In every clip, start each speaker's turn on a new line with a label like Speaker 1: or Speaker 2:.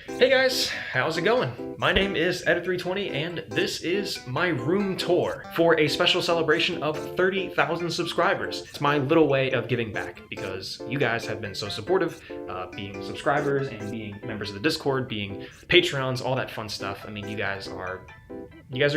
Speaker 1: Hey guys, how's it going? My name is Eta320 and this is my room tour for a special celebration of 30,000 subscribers. It's my little way of giving back because you guys have been so supportive, being subscribers and being members of the Discord, being Patreons, all that fun stuff. I mean, you guys are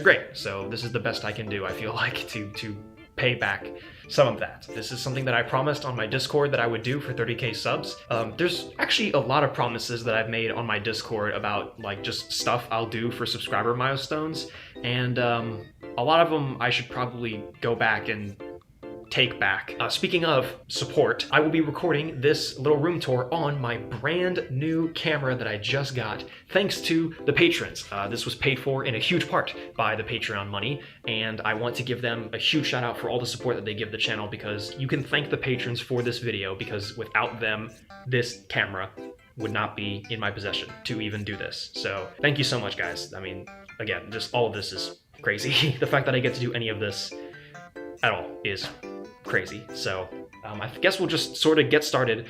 Speaker 1: great. So this is the best I can do, I feel like, to pay back some of that. This is something that I promised on my Discord that I would do for 30k subs. There's actually a lot of promises that I've made on my Discord about like just stuff I'll do for subscriber milestones, and a lot of them I should probably go back and take back. Speaking of support, I will be recording this little room tour on my brand new camera that I just got, thanks to the patrons. This was paid for in a huge part by the Patreon money, and I want to give them a huge shout out for all the support that they give the channel, because you can thank the patrons for this video, because without them, this camera would not be in my possession to even do this. So thank you so much, guys. I mean, again, just all of this is crazy. The fact that I get to do any of this at all is crazy. So I guess we'll just sort of get started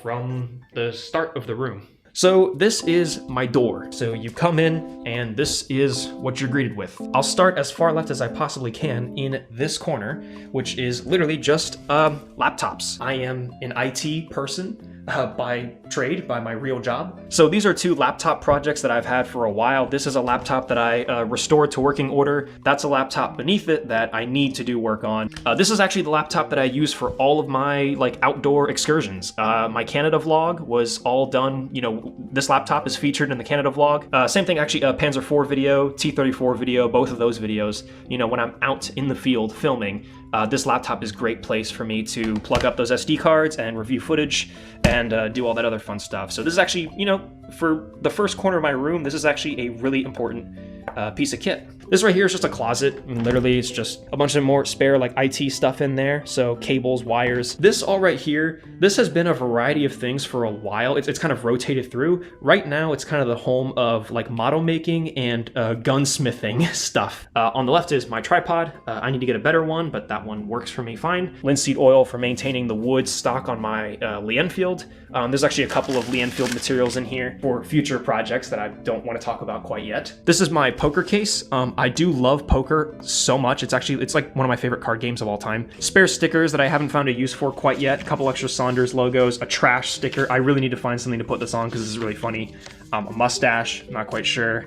Speaker 1: from the start of the room. So this is my door. So you come in and this is what you're greeted with. I'll start as far left as I possibly can in this corner, which is literally just laptops. I am an IT person by trade, by my real job. So these are two laptop projects that I've had for a while. This is a laptop that I restored to working order. That's a laptop beneath it that I need to do work on. This is actually the laptop that I use for all of my like outdoor excursions. My Canada vlog was all done, you know, this laptop is featured in the Canada vlog. Same thing actually, Panzer IV video, T-34 video, both of those videos. You know, when I'm out in the field filming, this laptop is a great place for me to plug up those SD cards and review footage and do all that other fun stuff. So this is actually, you know, for the first corner of my room, this is actually a really important piece of kit. This right here is just a closet, and literally it's just a bunch of more spare like IT stuff in there. So cables, wires. This all right here, this has been a variety of things for a while. It's kind of rotated through. Right now it's kind of the home of like model making and gunsmithing stuff. On the left is my tripod. I need to get a better one, but that one works for me fine. Linseed oil for maintaining the wood stock on my Lee Enfield. There's actually a couple of Lee Enfield materials in here for future projects that I don't want to talk about quite yet. This is my poker case. I do love poker so much. It's like one of my favorite card games of all time. Spare stickers that I haven't found a use for quite yet. A couple extra Saunders logos, a trash sticker. I really need to find something to put this on because this is really funny. A mustache, not quite sure.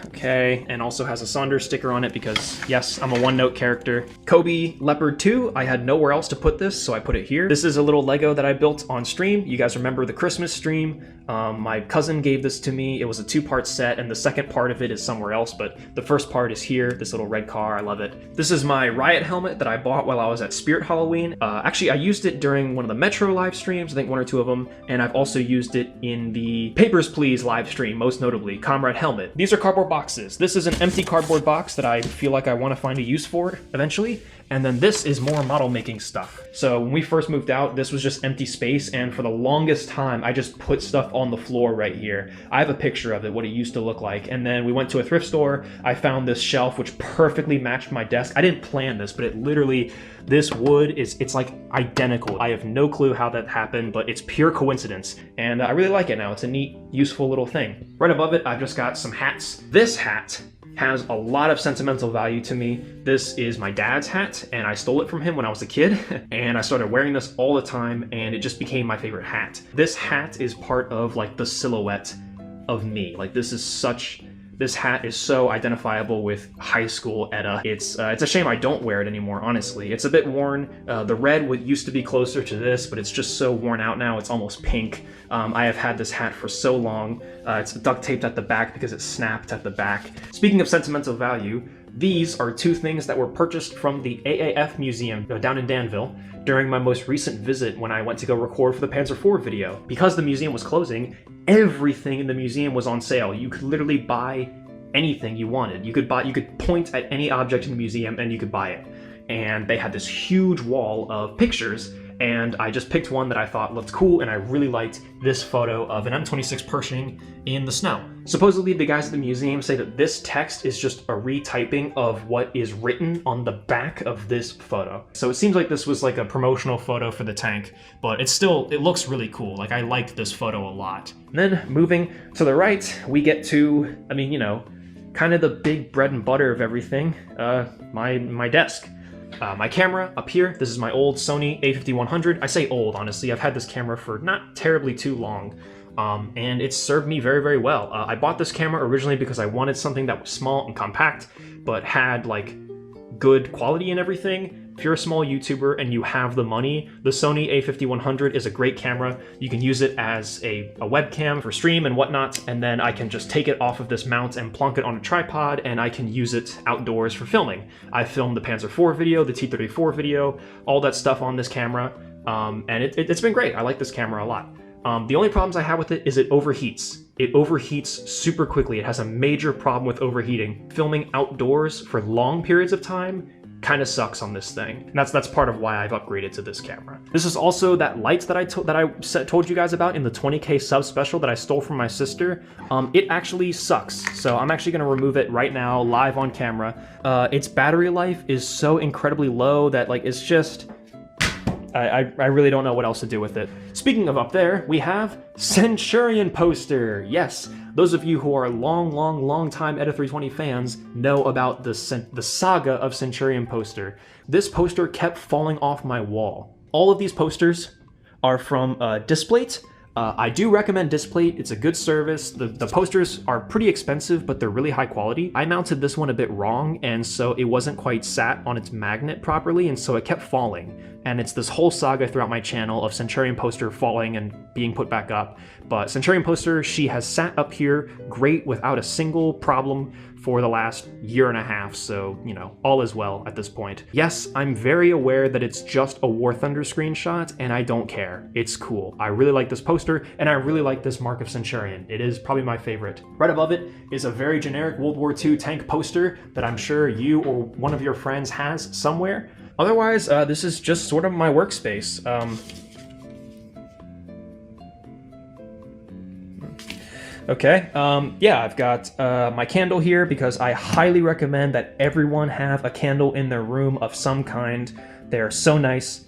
Speaker 1: Okay, and also has a Saunders sticker on it because, yes, I'm a one-note character. Kobe Leopard 2, I had nowhere else to put this, so I put it here. This is a little Lego that I built on stream. You guys remember the Christmas stream? My cousin gave this to me. It was a two-part set, and the second part of it is somewhere else, but the first part is here, this little red car, I love it. This is my Riot helmet that I bought while I was at Spirit Halloween. Actually, I used it during one of the Metro live streams, I think one or two of them, and I've also used it in the Papers, Please live stream, most notably, Comrade Helmet. These are cardboard boxes. This is an empty cardboard box that I feel like I want to find a use for eventually. And then this is more model making stuff. So when we first moved out, this was just empty space, and for the longest time, I just put stuff on the floor right here. I have a picture of it, what it used to look like. And then we went to a thrift store. I found this shelf which perfectly matched my desk. I didn't plan this, but it literally, this wood it's like identical. I have no clue how that happened, but it's pure coincidence. And I really like it now. It's a neat, useful little thing. Right above it, I've just got some hats. This hat has a lot of sentimental value to me. This is my dad's hat, and I stole it from him when I was a kid, and I started wearing this all the time, and it just became my favorite hat. This hat is part of like the silhouette of me. Like this hat is so identifiable with high school Eta. It's a shame I don't wear it anymore, honestly. It's a bit worn. The red used to be closer to this, but it's just so worn out now, it's almost pink. I have had this hat for so long. It's duct taped at the back because it snapped at the back. Speaking of sentimental value, these are two things that were purchased from the AAF Museum down in Danville during my most recent visit when I went to go record for the Panzer IV video. Because the museum was closing, everything in the museum was on sale. You could literally buy anything you wanted. You could point at any object in the museum and you could buy it. And they had this huge wall of pictures, and I just picked one that I thought looked cool, and I really liked this photo of an M26 Pershing in the snow. Supposedly, the guys at the museum say that this text is just a retyping of what is written on the back of this photo. So it seems like this was like a promotional photo for the tank, but it looks really cool. Like, I like this photo a lot. And then moving to the right, we get to, I mean, you know, kind of the big bread and butter of everything, my desk. My camera up here, this is my old Sony A5100. I say old, honestly. I've had this camera for not terribly too long, and it's served me very, very well. I bought this camera originally because I wanted something that was small and compact, but had like good quality and everything. If you're a small YouTuber and you have the money, the Sony A5100 is a great camera. You can use it as a webcam for stream and whatnot, and then I can just take it off of this mount and plunk it on a tripod, and I can use it outdoors for filming. I filmed the Panzer IV video, the T-34 video, all that stuff on this camera, and it's been great. I like this camera a lot. The only problems I have with it is it overheats. It overheats super quickly. It has a major problem with overheating. Filming outdoors for long periods of time kind of sucks on this thing. And that's part of why I've upgraded to this camera. This is also that light that I told you guys about in the 20K sub special that I stole from my sister. It actually sucks. So I'm actually gonna remove it right now, live on camera. Its battery life is so incredibly low that like it's just, I really don't know what else to do with it. Speaking of up there, we have Centurion poster. Yes, those of you who are long time Eta320 fans know about the saga of Centurion poster. This poster kept falling off my wall. All of these posters are from Displate. I do recommend Displate. It's a good service. The posters are pretty expensive, but they're really high quality. I mounted this one a bit wrong, and so it wasn't quite sat on its magnet properly, and so it kept falling. And it's this whole saga throughout my channel of Centurion poster falling and being put back up. But Centurion poster, she has sat up here great without a single problem for the last year and a half, so, you know, all is well at this point. Yes, I'm very aware that it's just a War Thunder screenshot, and I don't care. It's cool. I really like this poster, and I really like this Mark of Centurion. It is probably my favorite. Right above it is a very generic World War II tank poster that I'm sure you or one of your friends has somewhere. Otherwise, this is just sort of my workspace. Okay, yeah, I've got my candle here because I highly recommend that everyone have a candle in their room of some kind. They're so nice.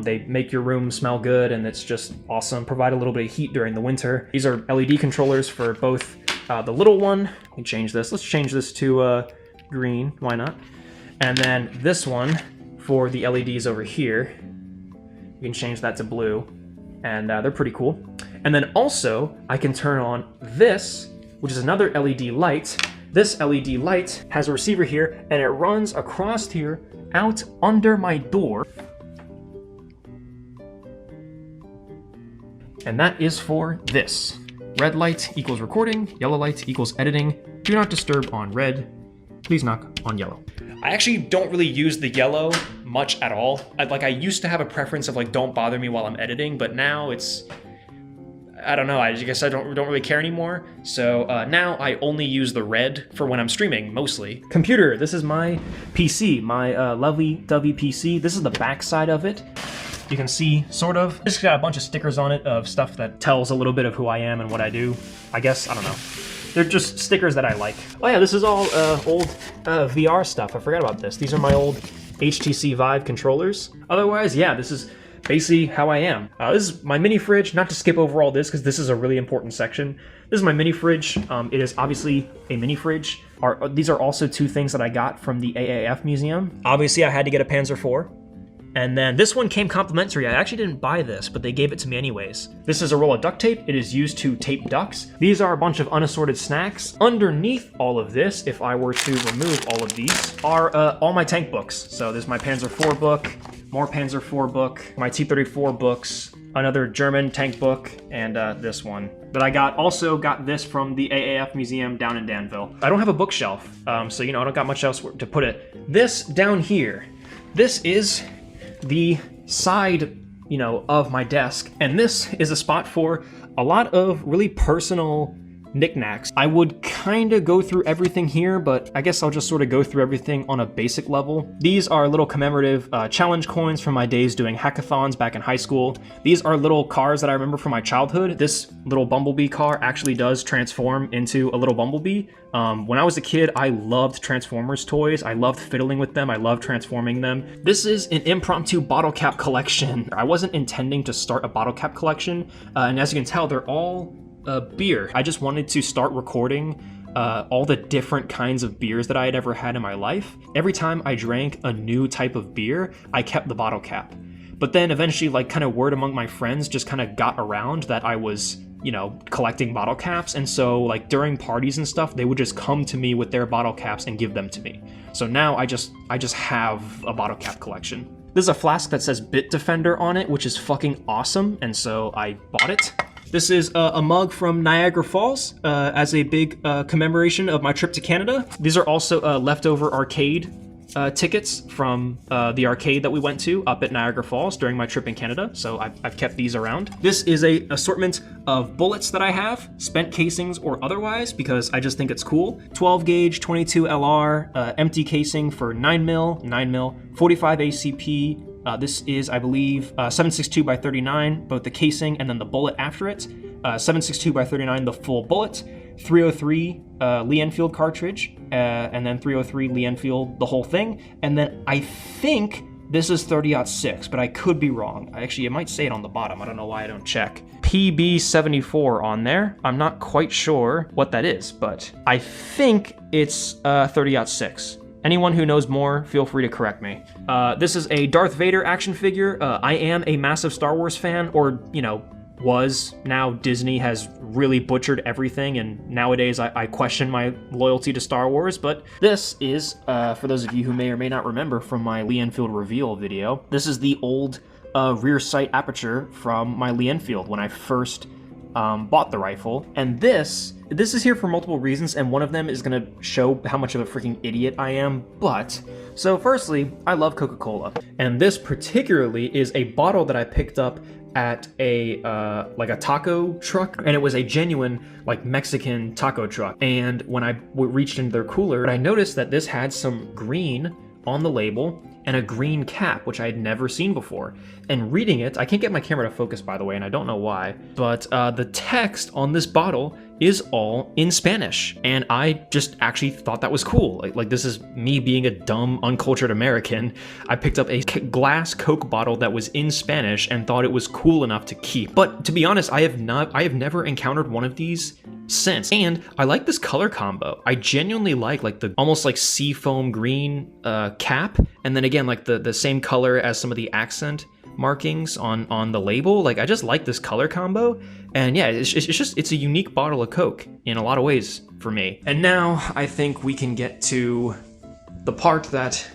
Speaker 1: They make your room smell good, and it's just awesome. Provide a little bit of heat during the winter. These are LED controllers for both the little one. Let me change this. Let's change this to green. Why not? And then this one for the LEDs over here. You can change that to blue, and they're pretty cool. And then also, I can turn on this, which is another LED light. This LED light has a receiver here, and it runs across here, out under my door. And that is for this. Red light equals recording, yellow light equals editing. Do not disturb on red, please knock on yellow. I actually don't really use the yellow much at all. I used to have a preference of like, don't bother me while I'm editing, but now it's, I don't know, I guess I don't really care anymore. So now I only use the red for when I'm streaming, mostly. Computer, this is my PC, my lovey-dovey PC. This is the back side of it. You can see, sort of. It's got a bunch of stickers on it of stuff that tells a little bit of who I am and what I do. I guess, I don't know. They're just stickers that I like. Oh yeah, this is all old VR stuff. I forgot about this. These are my old HTC Vive controllers. Otherwise, yeah, this is basically how I am. This is my mini fridge, not to skip over all this because this is a really important section. This is my mini fridge. It is obviously a mini fridge. These are also two things that I got from the AAF museum. Obviously, I had to get a Panzer IV. And then this one came complimentary. I actually didn't buy this, but they gave it to me anyways. This is a roll of duct tape. It is used to tape ducts. These are a bunch of unassorted snacks. Underneath all of this, if I were to remove all of these, are all my tank books. So there's my Panzer IV book, more Panzer IV book, my T-34 books, another German tank book, and this one. But I also got this from the AAF museum down in Danville. I don't have a bookshelf, so you know, I don't got much else to put it. This down here, this is the side, of my desk, and this is a spot for a lot of really personal knickknacks. I would kind of go through everything here, but I guess I'll just sort of go through everything on a basic level. These are little commemorative challenge coins from my days doing hackathons back in high school. These are little cars that I remember from my childhood. This little Bumblebee car actually does transform into a little Bumblebee. When I was a kid, I loved Transformers toys. I loved fiddling with them. I loved transforming them. This is an impromptu bottle cap collection. I wasn't intending to start a bottle cap collection, and as you can tell, they're all beer. I just wanted to start recording all the different kinds of beers that I had ever had in my life. Every time I drank a new type of beer, I kept the bottle cap. But then eventually, like, kind of word among my friends just kind of got around that I was, you know, collecting bottle caps. And so, like, during parties and stuff, they would just come to me with their bottle caps and give them to me. So now I just have a bottle cap collection. This is a flask that says Bit Defender on it, which is fucking awesome. And so I bought it. This is a mug from Niagara Falls as a big commemoration of my trip to Canada. These are also leftover arcade tickets from the arcade that we went to up at Niagara Falls during my trip in Canada, so I've kept these around. This is a assortment of bullets that I have, spent casings or otherwise, because I just think it's cool. 12 gauge, 22 LR, empty casing for 9mm, 45 ACP. This is, I believe, 7.62 by 39, both the casing and then the bullet after it. 7.62 by 39, the full bullet. 303 Lee Enfield cartridge, and then 303 Lee Enfield, the whole thing. And then I think this is 30-06, but I could be wrong. Actually, it might say it on the bottom. I don't know why I don't check. PB74 on there. I'm not quite sure what that is, but I think it's 30-06. Anyone who knows more, feel free to correct me. This is a Darth Vader action figure. I am a massive Star Wars fan, or, you know, was. Now Disney has really butchered everything, and nowadays I question my loyalty to Star Wars, but this is, for those of you who may or may not remember from my Lee Enfield reveal video, this is the old rear sight aperture from my Lee Enfield when I first bought the rifle. And this is here for multiple reasons, and one of them is gonna show how much of a freaking idiot I am. But so firstly, I love Coca-Cola, and this particularly is a bottle that I picked up at a like a taco truck, and it was a genuine like Mexican taco truck. And when I reached into their cooler, I noticed that this had some green on the label and a green cap, which I had never seen before. And reading it, I can't get my camera to focus, by the way, and I don't know why, but the text on this bottle is all in Spanish, and I just actually thought that was cool. Like this is me being a dumb, uncultured American. I picked up a glass Coke bottle that was in Spanish and thought it was cool enough to keep. But to be honest, I have never encountered one of these since, and I like this color combo. I genuinely like the almost like seafoam green cap, and then again like the same color as some of the accent markings on the label. Like I just like this color combo, and yeah, it's a unique bottle of Coke in a lot of ways for me. And now I think we can get to the part that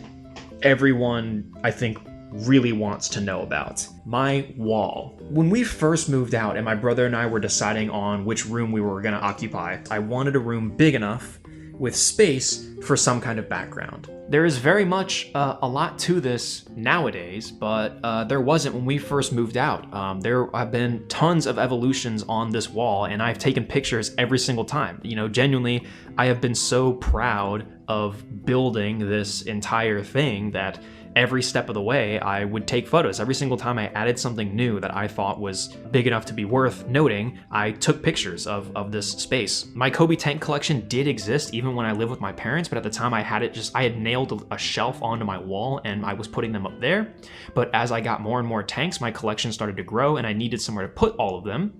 Speaker 1: everyone I think really wants to know about. My wall. When we first moved out and my brother and I were deciding on which room we were gonna occupy, I wanted a room big enough with space for some kind of background. There is very much a lot to this nowadays, but there wasn't when we first moved out. There have been tons of evolutions on this wall, and I've taken pictures every single time. You know, genuinely, I have been so proud of building this entire thing that every step of the way, I would take photos. Every single time I added something new that I thought was big enough to be worth noting, I took pictures of this space. My Kobe tank collection did exist even when I lived with my parents, but at the time I had nailed a shelf onto my wall and I was putting them up there. But as I got more and more tanks, my collection started to grow and I needed somewhere to put all of them.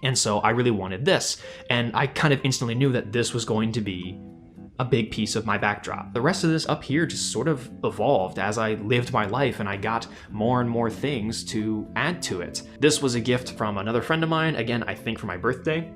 Speaker 1: And so I really wanted this. And I kind of instantly knew that this was going to be a big piece of my backdrop. The rest of this up here just sort of evolved as I lived my life and I got more and more things to add to it. This was a gift from another friend of mine, again, I think for my birthday.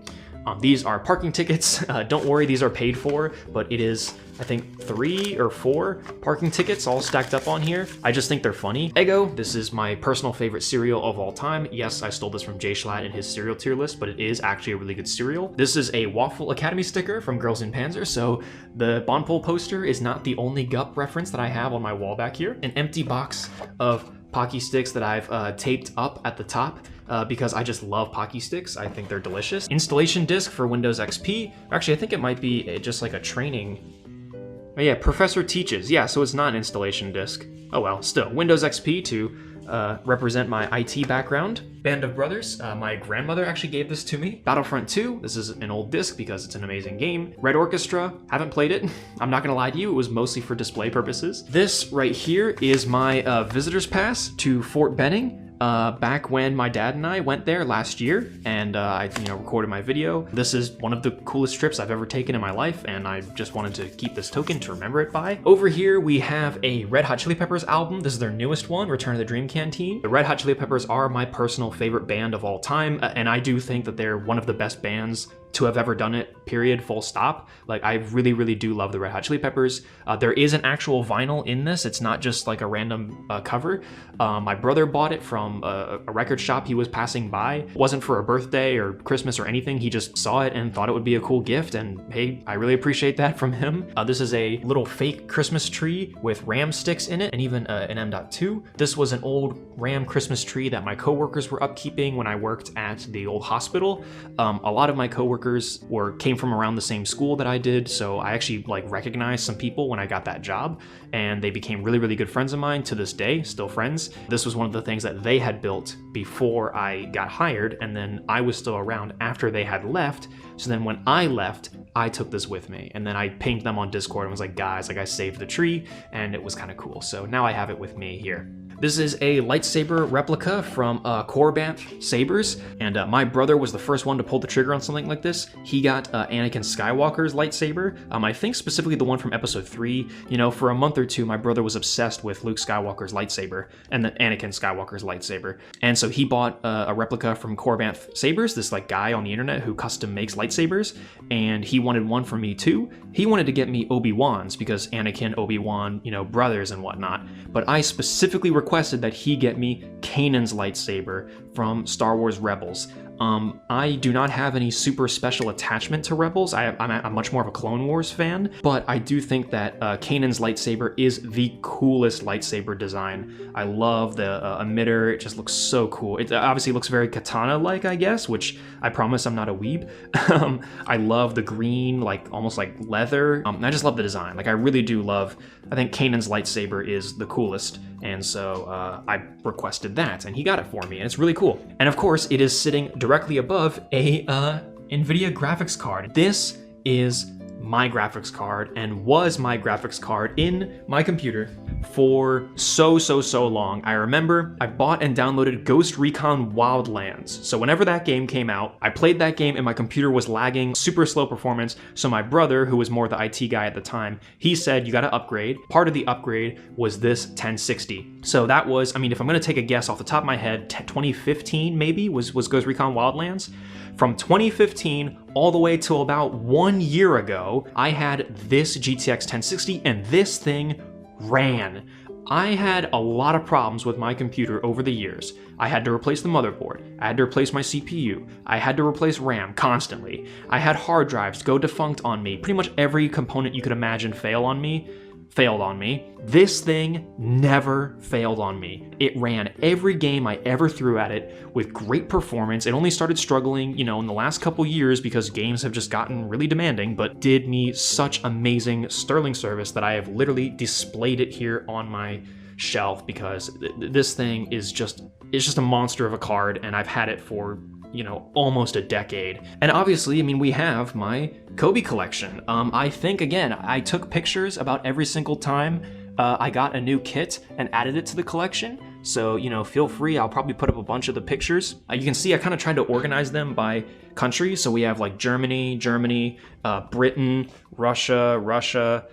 Speaker 1: These are parking tickets. Don't worry, these are paid for, but it is, I think, 3 or 4 parking tickets all stacked up on here. I just think they're funny. Eggo, this is my personal favorite cereal of all time. Yes, I stole this from Jay Schlatt in his cereal tier list, but it is actually a really good cereal. This is a Waffle Academy sticker from Girls in Panzer, so the Bonpol poster is not the only Gup reference that I have on my wall back here. An empty box of Pocky sticks that I've taped up at the top because I just love Pocky sticks. I think they're delicious. Installation disc for Windows XP. Actually, I think it might be just like a training. Oh yeah, Professor Teaches. Yeah, so it's not an installation disc. Oh well, still. Windows XP to represent my IT background. Band of Brothers. My grandmother actually gave this to me. Battlefront 2. This is an old disc because it's an amazing game. Red Orchestra. Haven't played it. I'm not gonna lie to you, it was mostly for display purposes. This right here is my visitor's pass to Fort Benning. Back when my dad and I went there last year, and I recorded my video. This is one of the coolest trips I've ever taken in my life, and I just wanted to keep this token to remember it by. Over here we have a Red Hot Chili Peppers album. This is their newest one, Return to the Dream Canteen. The Red Hot Chili Peppers are my personal favorite band of all time, and I do think that they're one of the best bands to have ever done it, period, full stop. Like, I really, really do love the Red Hot Chili Peppers. There is an actual vinyl in this. It's not just like a random cover. My brother bought it from a record shop he was passing by. It wasn't for a birthday or Christmas or anything. He just saw it and thought it would be a cool gift, and hey, I really appreciate that from him. This is a little fake Christmas tree with Ram sticks in it, and even an M.2. This was an old Ram Christmas tree that my coworkers were upkeeping when I worked at the old hospital. A lot of my coworkers came from around the same school that I did, so I actually like recognized some people when I got that job, and they became really, really good friends of mine to this day, still friends. This was one of the things that they had built before I got hired, and then I was still around after they had left. So then when I left, I took this with me, and then I pinged them on Discord and was like, guys, like, I saved the tree, and it was kind of cool. So now I have it with me here. This is a lightsaber replica from Corbanth Sabers, and my brother was the first one to pull the trigger on something like this. He got Anakin Skywalker's lightsaber. I think specifically the one from episode 3. You know, for a month or two, my brother was obsessed with Luke Skywalker's lightsaber and the Anakin Skywalker's lightsaber. And so he bought a replica from Corbanth Sabers, this like guy on the internet who custom makes lightsabers, and he wanted one for me too. He wanted to get me Obi-Wan's because Anakin, Obi-Wan, you know, brothers and whatnot. But I specifically requested that he get me Kanan's lightsaber from Star Wars Rebels. I do not have any super special attachment to Rebels. I'm much more of a Clone Wars fan, but I do think that Kanan's lightsaber is the coolest lightsaber design. I love the emitter. It just looks so cool. It obviously looks very katana-like, I guess, which I promise I'm not a weeb. I love the green, like almost like leather. I just love the design. Like, I really do love, I think Kanan's lightsaber is the coolest, and so I requested that, and he got it for me, and it's really cool. And of course, it is sitting directly above a NVIDIA graphics card. This is my graphics card and was my graphics card in my computer for so long. I remember I bought and downloaded Ghost Recon Wildlands. So whenever that game came out, I played that game and my computer was lagging, super slow performance. So my brother, who was more the IT guy at the time, he said, you gotta upgrade. Part of the upgrade was this 1060. So that was, I mean, if I'm gonna take a guess off the top of my head, 2015 maybe was Ghost Recon Wildlands. From 2015 all the way till about 1 year ago, I had this GTX 1060 and this thing ran. I had a lot of problems with my computer over the years. I had to replace the motherboard, I had to replace my CPU, I had to replace RAM constantly. I had hard drives go defunct on me. Pretty much every component you could imagine failed on me. This thing never failed on me. It ran every game I ever threw at it with great performance. It only started struggling, you know, in the last couple years because games have just gotten really demanding, but did me such amazing sterling service that I have literally displayed it here on my shelf because this thing is just, it's just a monster of a card, and I've had it for, you know, almost a decade. And obviously, I mean, we have my Kobe collection. I think, again, I took pictures about every single time I got a new kit and added it to the collection. So, you know, feel free, I'll probably put up a bunch of the pictures. You can see I kind of tried to organize them by country. So we have like Germany, Britain, Russia,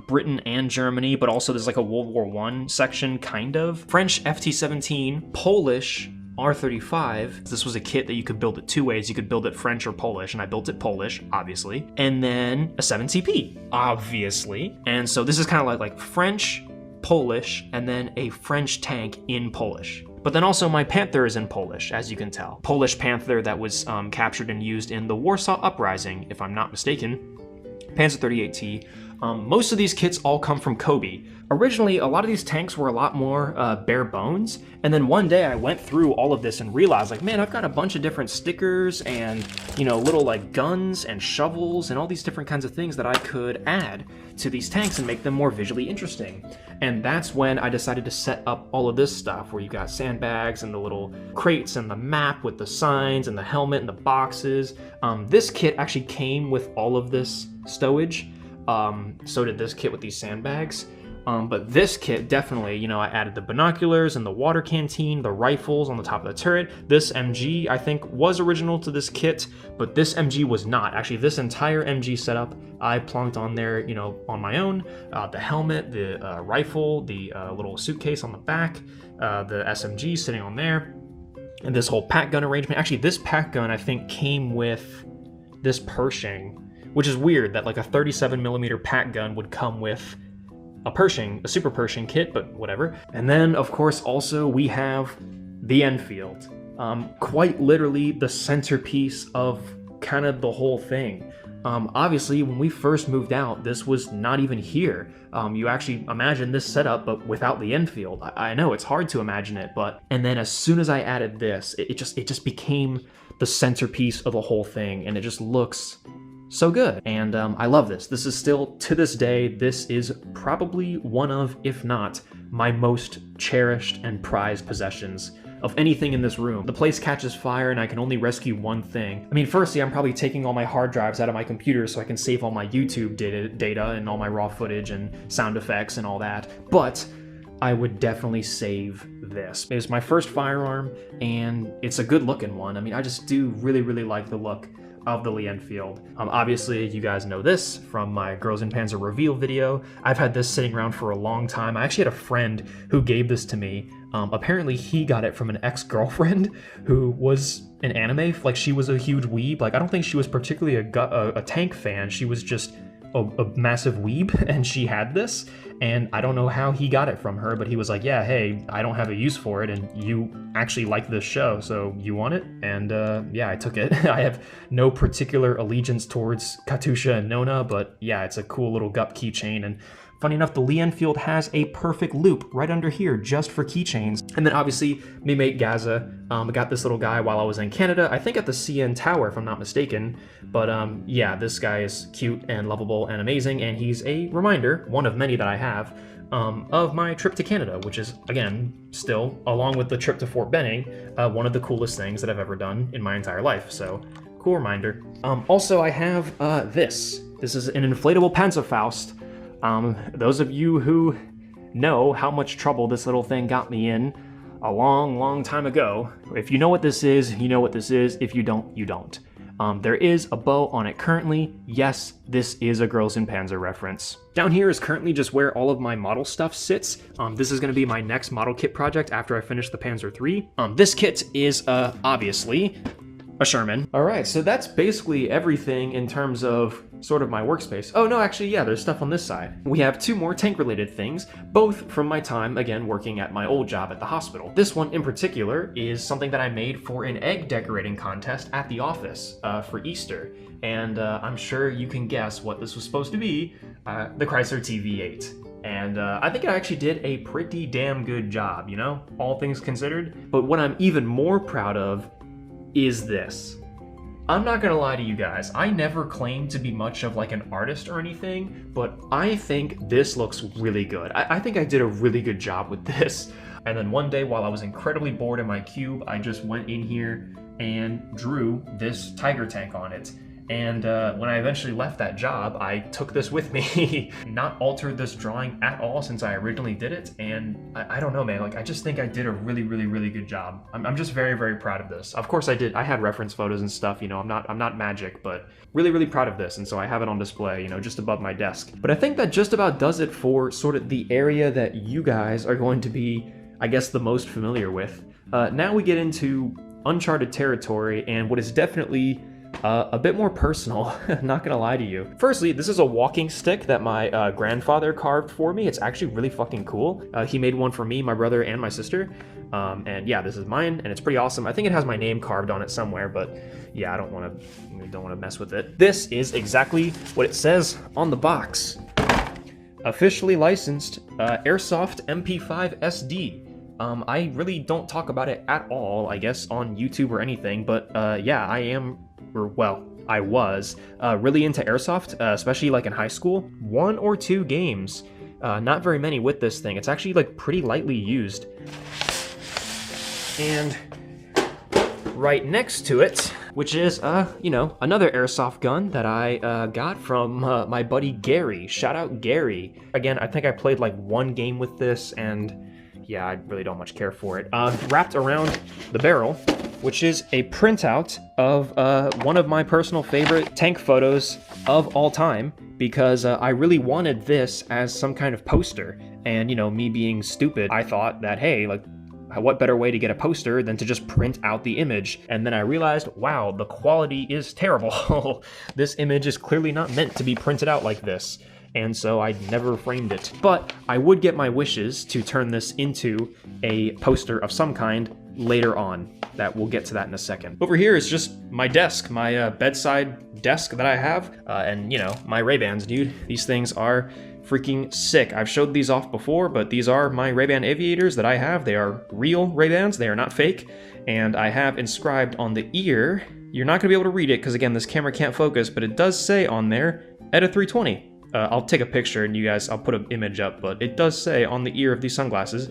Speaker 1: Britain and Germany, but also there's like a World War I section, kind of. French FT-17, Polish R35. This was a kit that you could build it two ways. You could build it French or Polish, and I built it Polish, obviously. And then a 7TP, obviously. And so this is kind of like French, Polish, and then a French tank in Polish. But then also my Panther is in Polish, as you can tell. Polish Panther that was captured and used in the Warsaw Uprising, if I'm not mistaken. Panzer 38T. Most of these kits all come from Kobe. Originally, a lot of these tanks were a lot more bare bones, and then one day I went through all of this and realized, like, man, I've got a bunch of different stickers and, you know, little like guns and shovels and all these different kinds of things that I could add to these tanks and make them more visually interesting. And that's when I decided to set up all of this stuff, where you got sandbags and the little crates and the map with the signs and the helmet and the boxes. This kit actually came with all of this stowage. So did this kit with these sandbags. But this kit definitely, you know, I added the binoculars and the water canteen, the rifles on the top of the turret. This MG, I think, was original to this kit, but this MG was not. Actually, this entire MG setup, I plonked on there, you know, on my own. The helmet, the rifle, the little suitcase on the back, the SMG sitting on there, and this whole pack gun arrangement. Actually, this pack gun, I think, came with this Pershing, which is weird that like a 37mm pack gun would come with a Pershing, a Super Pershing kit, but whatever. And then, of course, also we have the Enfield. Quite literally the centerpiece of kind of the whole thing. Obviously, when we first moved out, this was not even here. You actually imagine this setup, but without the Enfield. I know it's hard to imagine it, but... And then as soon as I added this, it just became the centerpiece of the whole thing, and it just looks so good. And I love this. This is still, to this day, this is probably one of, if not, my most cherished and prized possessions of anything in this room. The place catches fire and I can only rescue one thing. I mean, firstly, I'm probably taking all my hard drives out of my computer so I can save all my YouTube data and all my raw footage and sound effects and all that. But I would definitely save this. It was my first firearm and it's a good looking one. I mean, I just do really, really like the look of the Lee Enfield. Obviously, you guys know this from my Girls in Panzer reveal video. I've had this sitting around for a long time. I actually had a friend who gave this to me. Apparently, he got it from an ex-girlfriend who was an anime, like she was a huge weeb. Like, I don't think she was particularly a tank fan. She was just a massive weeb, and she had this, and I don't know how he got it from her, but he was like, yeah, hey, I don't have a use for it, and you actually like this show, so you want it? And yeah, I took it. I have no particular allegiance towards Katusha and Nona, but yeah, it's a cool little gut keychain, and funny enough, the Lee Enfield has a perfect loop right under here just for keychains. And then obviously, me mate Gaza, I got this little guy while I was in Canada, I think at the CN Tower, if I'm not mistaken. But yeah, this guy is cute and lovable and amazing, and he's a reminder, one of many that I have, of my trip to Canada, which is, again, still, along with the trip to Fort Benning, one of the coolest things that I've ever done in my entire life. So, cool reminder. Also, I have this. This is an inflatable Panzerfaust. Those of you who know how much trouble this little thing got me in a long, long time ago, if you know what this is, you know what this is. If you don't, you don't. There is a bow on it currently. Yes, this is a Girls in Panzer reference. Down here is currently just where all of my model stuff sits. This is going to be my next model kit project after I finish the Panzer III. This kit is, obviously, a Sherman. All right, so that's basically everything in terms of sort of my workspace. Oh no, actually, yeah, there's stuff on this side. We have two more tank-related things, both from my time, again, working at my old job at the hospital. This one in particular is something that I made for an egg decorating contest at the office for Easter. And I'm sure you can guess what this was supposed to be, the Chrysler TV8. And I think I actually did a pretty damn good job, you know, all things considered. But what I'm even more proud of is this. I'm not gonna lie to you guys, I never claimed to be much of like an artist or anything, but I think this looks really good. I think I did a really good job with this. And then one day while I was incredibly bored in my cube, I just went in here and drew this Tiger tank on it. And when I eventually left that job, I took this with me, not altered this drawing at all since I originally did it. And I don't know, man, like I just think I did a really, really, really good job. I'm just very, very proud of this. Of course I did. I had reference photos and stuff, you know, I'm not magic, but really, really proud of this. And so I have it on display, you know, just above my desk. But I think that just about does it for sort of the area that you guys are going to be, I guess, the most familiar with. Now we get into uncharted territory and what is definitely a bit more personal, not gonna lie to you. Firstly, this is a walking stick that my grandfather carved for me. It's actually really fucking cool. He made one for me, my brother, and my sister. And yeah, this is mine, and it's pretty awesome. I think it has my name carved on it somewhere, but yeah, I don't want to mess with it. This is exactly what it says on the box. Officially licensed Airsoft MP5 SD. I really don't talk about it at all, I guess, on YouTube or anything, but yeah, I was really into Airsoft, especially like in high school. 1 or 2 games, not very many with this thing. It's actually like pretty lightly used. And right next to it, which is, you know, another airsoft gun that I got from my buddy Gary. Shout out Gary. Again, I think I played like 1 game with this, and yeah, I really don't much care for it. Wrapped around the barrel, which is a printout of one of my personal favorite tank photos of all time, because I really wanted this as some kind of poster. And, you know, me being stupid, I thought that, hey, like, what better way to get a poster than to just print out the image? And then I realized, wow, the quality is terrible. This image is clearly not meant to be printed out like this. And so I never framed it. But I would get my wishes to turn this into a poster of some kind later on. We'll get to that in a second. Over here is just my desk, my bedside desk that I have. And you know, my Ray-Bans, dude. These things are freaking sick. I've showed these off before, but these are my Ray-Ban aviators that I have. They are real Ray-Bans, they are not fake. And I have inscribed on the ear, you're not gonna be able to read it because again, this camera can't focus, but it does say on there, Eta320. I'll take a picture and you guys, I'll put an image up, but it does say on the ear of these sunglasses,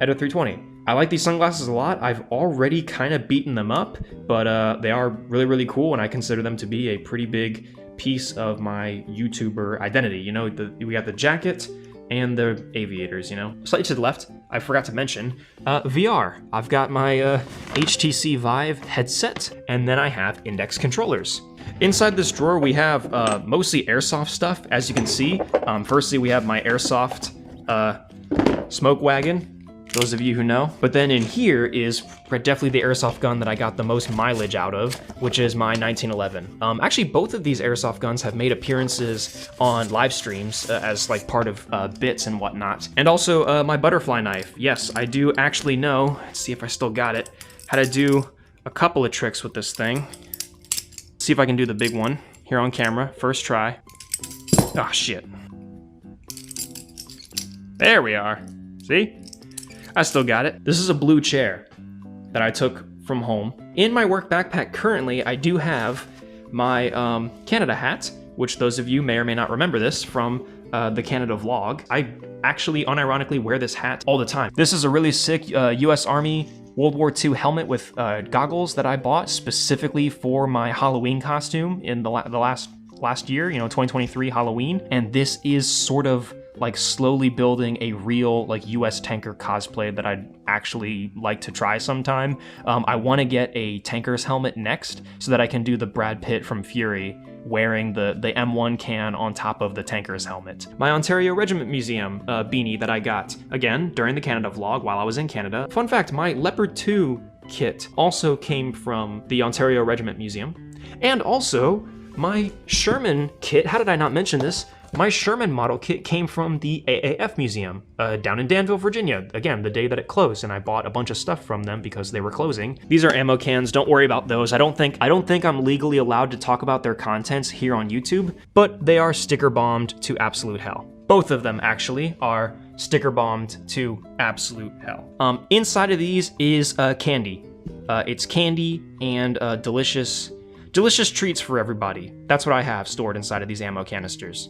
Speaker 1: Eta320. I like these sunglasses a lot. I've already kind of beaten them up, but they are really, really cool, and I consider them to be a pretty big piece of my YouTuber identity. You know, we got the jacket and the aviators, you know. Slightly to the left, I forgot to mention, VR. I've got my HTC Vive headset, and then I have index controllers. Inside this drawer, we have mostly airsoft stuff, as you can see. Firstly, we have my airsoft smoke wagon, those of you who know. But then in here is definitely the airsoft gun that I got the most mileage out of, which is my 1911. Actually, both of these airsoft guns have made appearances on live streams as like part of bits and whatnot. And also my butterfly knife. Yes, I do actually know, let's see if I still got it, how to do a couple of tricks with this thing. Let's see if I can do the big one here on camera, first try. Oh shit. There we are, see? I still got it. This is a blue chair that I took from home. In my work backpack currently, I do have my Canada hat, which those of you may or may not remember this from the Canada vlog. I actually unironically wear this hat all the time. This is a really sick US Army World War II helmet with goggles that I bought specifically for my Halloween costume in the last year, you know, 2023 Halloween. And this is sort of like slowly building a real like US tanker cosplay that I'd actually like to try sometime. I want to get a tanker's helmet next so that I can do the Brad Pitt from Fury wearing the M1 can on top of the tanker's helmet. My Ontario Regiment Museum beanie that I got, again, during the Canada vlog while I was in Canada. Fun fact, my Leopard 2 kit also came from the Ontario Regiment Museum. And also, my Sherman kit, how did I not mention this? My Sherman model kit came from the AAF Museum down in Danville, Virginia. Again, the day that it closed, and I bought a bunch of stuff from them because they were closing. These are ammo cans, don't worry about those. I don't think I'm legally allowed to talk about their contents here on YouTube, but they are sticker bombed to absolute hell. Both of them actually are sticker bombed to absolute hell. Inside of these is candy. It's candy and delicious treats for everybody. That's what I have stored inside of these ammo canisters.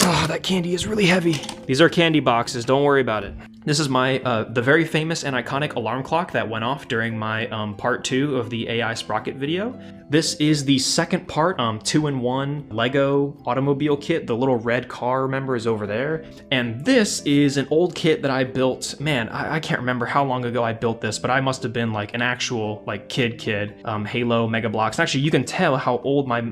Speaker 1: Oh, that candy is really heavy. These are candy boxes, don't worry about it. This is my, the very famous and iconic alarm clock that went off during my part 2 of the AI Sprocket video. This is the second part, 2-in-1 Lego automobile kit. The little red car, remember, is over there. And this is an old kit that I built. Man, I can't remember how long ago I built this, but I must have been like an actual like kid, Halo Mega Bloks. Actually, you can tell how old my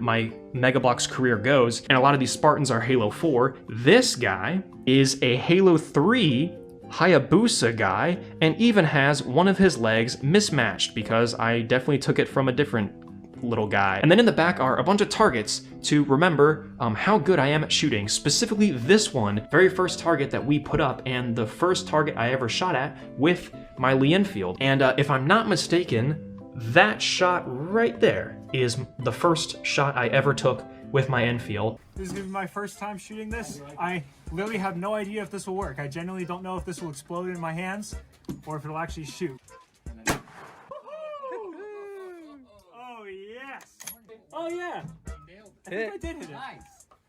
Speaker 1: Mega Bloks career goes, and a lot of these Spartans are Halo 4. This guy is a Halo 3 Hayabusa guy, and even has one of his legs mismatched because I definitely took it from a different little guy. And then in the back are a bunch of targets to remember how good I am at shooting. Specifically this one, very first target that we put up, and the first target I ever shot at with my Lee Enfield. And if I'm not mistaken, that shot right there is the first shot I ever took with my Enfield.
Speaker 2: This is gonna be my first time shooting this. I literally have no idea if this will work. I genuinely don't know if this will explode in my hands or if it'll actually shoot. Oh yes! Oh yeah! I think I did hit it.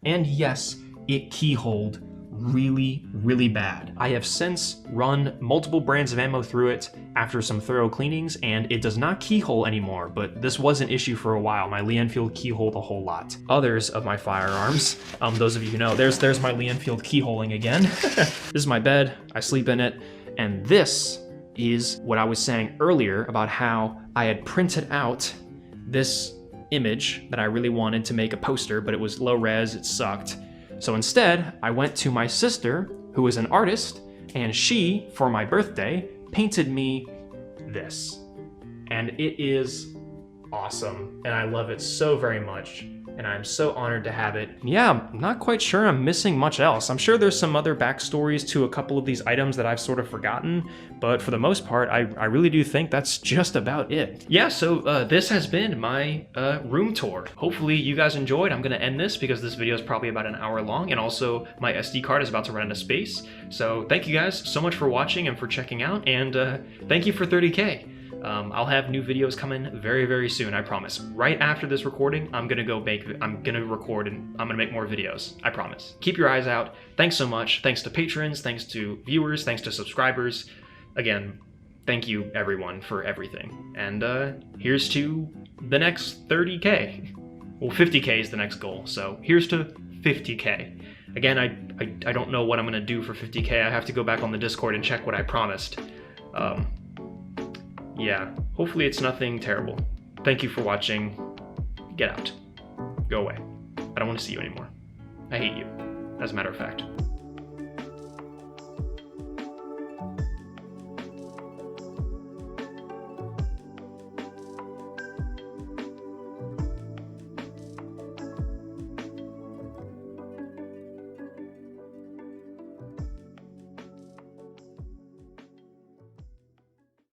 Speaker 1: And yes, it keyholed really, really bad. I have since run multiple brands of ammo through it after some thorough cleanings, and it does not keyhole anymore, but this was an issue for a while. My Lee Enfield keyholed a whole lot. Others of my firearms, those of you who know, there's my Lee Enfield keyholing again. This is my bed, I sleep in it, and this is what I was saying earlier about how I had printed out this image that I really wanted to make a poster, but it was low res, it sucked. So instead, I went to my sister, who is an artist, and she, for my birthday, painted me this. And it is awesome, and I love it so very much, and I'm so honored to have it. Yeah, I'm not quite sure I'm missing much else. I'm sure there's some other backstories to a couple of these items that I've sort of forgotten, but for the most part, I really do think that's just about it. Yeah, so this has been my room tour. Hopefully you guys enjoyed. I'm gonna end this because this video is probably about an hour long, and also my SD card is about to run out of space. So thank you guys so much for watching and for checking out, and thank you for 30K. I'll have new videos coming very, very soon, I promise. Right after this recording, I'm gonna record and I'm gonna make more videos, I promise. Keep your eyes out. Thanks so much. Thanks to patrons, thanks to viewers, thanks to subscribers. Again, thank you everyone for everything. And here's to the next 30K. Well, 50K is the next goal, so here's to 50K. Again, I don't know what I'm gonna do for 50K. I have to go back on the Discord and check what I promised. Yeah, hopefully it's nothing terrible. Thank you for watching. Get out. Go away. I don't want to see you anymore. I hate you, as a matter of fact.